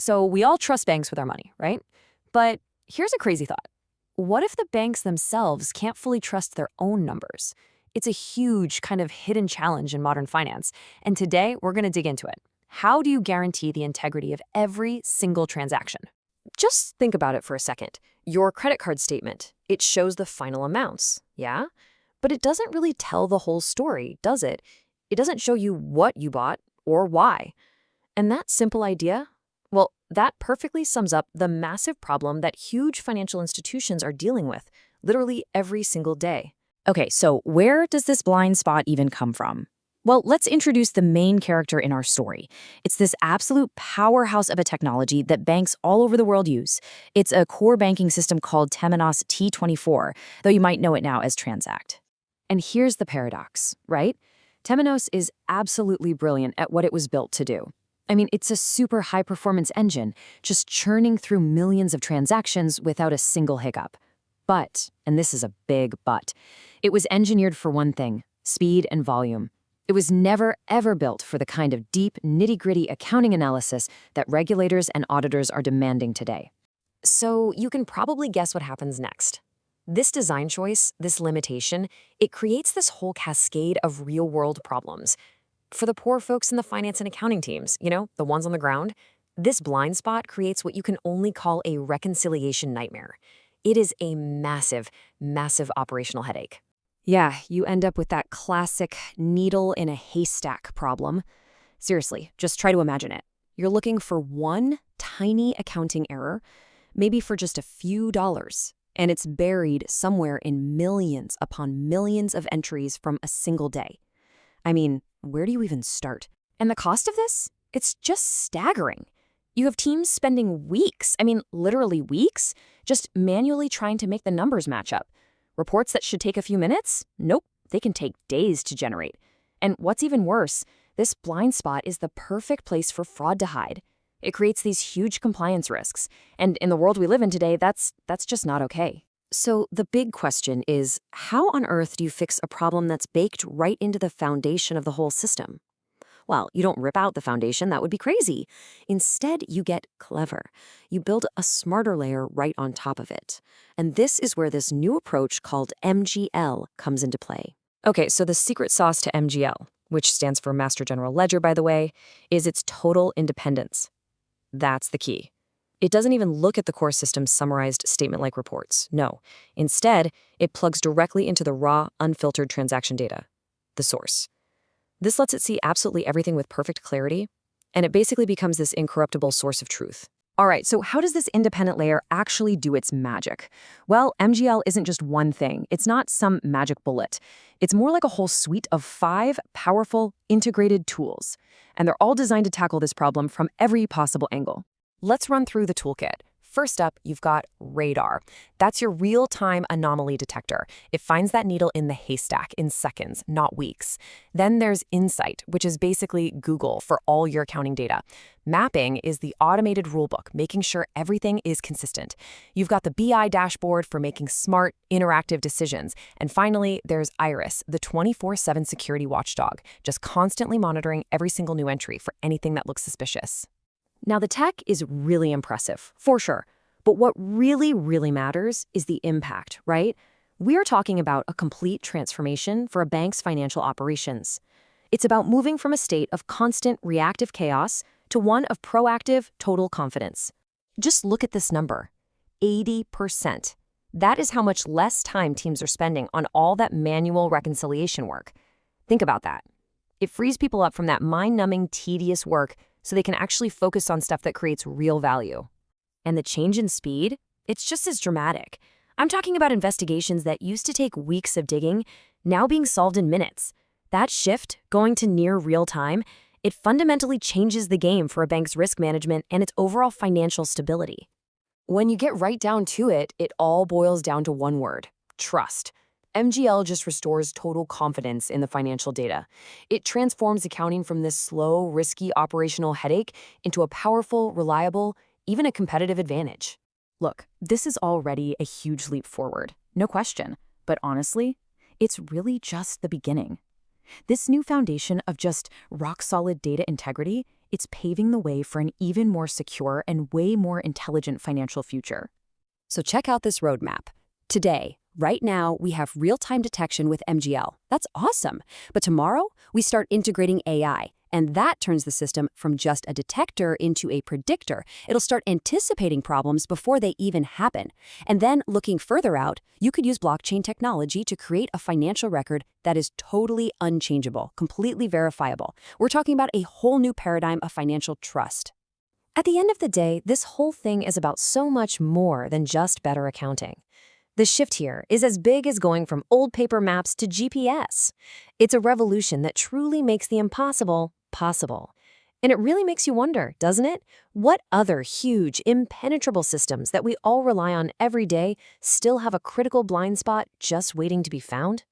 So we all trust banks with our money, right? But here's a crazy thought. What if the banks themselves can't fully trust their own numbers? It's a huge kind of hidden challenge in modern finance, and today we're going to dig into it. How do you guarantee the integrity of every single transaction? Just think about it for a second. Your credit card statement, it shows the final amounts, yeah? But it doesn't really tell the whole story, does it? It doesn't show you what you bought or why. And that simple idea, well, that perfectly sums up the massive problem that huge financial institutions are dealing with, literally every single day. Okay, so where does this blind spot even come from? Well, let's introduce the main character in our story. It's this absolute powerhouse of a technology that banks all over the world use. It's a core banking system called Temenos T24, though you might know it now as Transact. And here's the paradox, right? Temenos is absolutely brilliant at what it was built to do. I mean, it's a super high-performance engine, just churning through millions of transactions without a single hiccup. But, and this is a big but, it was engineered for one thing: speed and volume. It was never, ever built for the kind of deep, nitty-gritty accounting analysis that regulators and auditors are demanding today. So you can probably guess what happens next. This design choice, this limitation, it creates this whole cascade of real-world problems. For the poor folks in the finance and accounting teams, the ones on the ground, this blind spot creates what you can only call a reconciliation nightmare. It is a massive, massive operational headache. Yeah, you end up with that classic needle in a haystack problem. Seriously, just try to imagine it. You're looking for one tiny accounting error, maybe for just a few dollars, and it's buried somewhere in millions upon millions of entries from a single day. I mean, where do you even start? And the cost of this? It's just staggering. You have teams spending weeks, literally weeks, just manually trying to make the numbers match up. Reports that should take a few minutes? Nope, they can take days to generate. And what's even worse, this blind spot is the perfect place for fraud to hide. It creates these huge compliance risks. And in the world we live in today, that's just not okay. So the big question is, how on earth do you fix a problem that's baked right into the foundation of the whole system? Well, you don't rip out the foundation, that would be crazy. Instead, you get clever. You build a smarter layer right on top of it. And this is where this new approach called MGL comes into play. Okay, so the secret sauce to MGL, which stands for Master General Ledger, by the way, is its total independence. That's the key. It doesn't even look at the core system's summarized statement-like reports. No. Instead, it plugs directly into the raw, unfiltered transaction data, the source. This lets it see absolutely everything with perfect clarity, and it basically becomes this incorruptible source of truth. All right, so how does this independent layer actually do its magic? Well, MGL isn't just one thing. It's not some magic bullet. It's more like a whole suite of 5 powerful, integrated tools, and they're all designed to tackle this problem from every possible angle. Let's run through the toolkit. First up, you've got Radar. That's your real-time anomaly detector. It finds that needle in the haystack in seconds, not weeks. Then there's Insight, which is basically Google for all your accounting data. Mapping is the automated rulebook, making sure everything is consistent. You've got the BI dashboard for making smart, interactive decisions. And finally, there's Iris, the 24/7 security watchdog, just constantly monitoring every single new entry for anything that looks suspicious. Now, the tech is really impressive, for sure. But what really, really matters is the impact, right? We are talking about a complete transformation for a bank's financial operations. It's about moving from a state of constant reactive chaos to one of proactive, total confidence. Just look at this number, 80%. That is how much less time teams are spending on all that manual reconciliation work. Think about that. It frees people up from that mind-numbing, tedious work so they can actually focus on stuff that creates real value. And the change in speed? It's just as dramatic. I'm talking about investigations that used to take weeks of digging, now being solved in minutes. That shift, going to near real time, it fundamentally changes the game for a bank's risk management and its overall financial stability. When you get right down to it, it all boils down to one word: trust. MGL just restores total confidence in the financial data. It transforms accounting from this slow, risky operational headache into a powerful, reliable, even a competitive advantage. Look, this is already a huge leap forward, no question. But honestly, it's really just the beginning. This new foundation of just rock-solid data integrity, It's paving the way for an even more secure and way more intelligent financial future. So check out this roadmap. Today, right now, we have real-time detection with MGL. That's awesome. But tomorrow, we start integrating AI, and that turns the system from just a detector into a predictor. It'll start anticipating problems before they even happen. And then, looking further out, you could use blockchain technology to create a financial record that is totally unchangeable, completely verifiable. We're talking about a whole new paradigm of financial trust. At the end of the day, this whole thing is about so much more than just better accounting. The shift here is as big as going from old paper maps to GPS. It's a revolution that truly makes the impossible possible. And it really makes you wonder, doesn't it? What other huge, impenetrable systems that we all rely on every day still have a critical blind spot just waiting to be found?